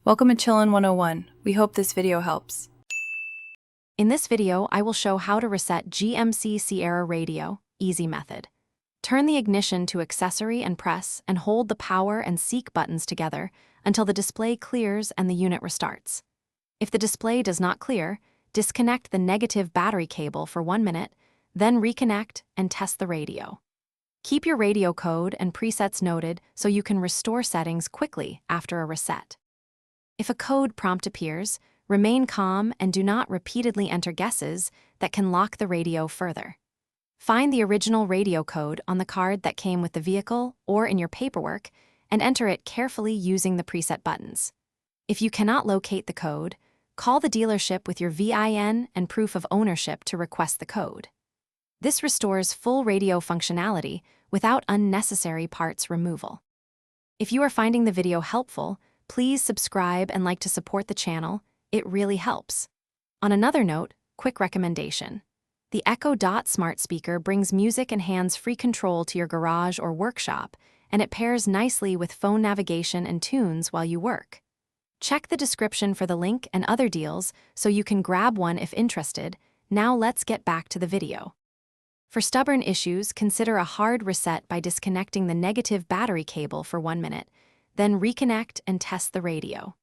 Welcome to Chillin' 101. We hope this video helps. In this video, I will show how to reset GMC Sierra radio, easy method. Turn the ignition to accessory and press and hold the power and seek buttons together until the display clears and the unit restarts. If the display does not clear, disconnect the negative battery cable for 1 minute, then reconnect and test the radio. Keep your radio code and presets noted so you can restore settings quickly after a reset. If a code prompt appears, remain calm and do not repeatedly enter guesses that can lock the radio further. Find the original radio code on the card that came with the vehicle or in your paperwork and enter it carefully using the preset buttons. If you cannot locate the code, call the dealership with your VIN and proof of ownership to request the code. This restores full radio functionality without unnecessary parts removal. If you are finding the video helpful, please subscribe and like to support the channel. It really helps. On another note, quick recommendation. The Echo Dot smart speaker brings music and hands-free control to your garage or workshop, and it pairs nicely with phone navigation and tunes while you work. Check the description for the link and other deals so you can grab one if interested. Now let's get back to the video. For stubborn issues, consider a hard reset by disconnecting the negative battery cable for 1 minute, then reconnect and test the radio.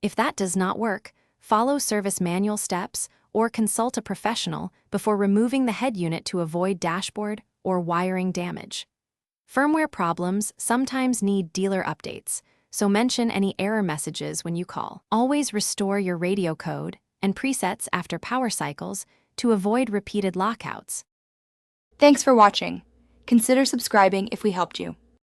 If that does not work, follow service manual steps or consult a professional before removing the head unit to avoid dashboard or wiring damage. Firmware problems sometimes need dealer updates, so mention any error messages when you call. Always restore your radio code and presets after power cycles to avoid repeated lockouts. Thanks for watching. Consider subscribing if we helped you.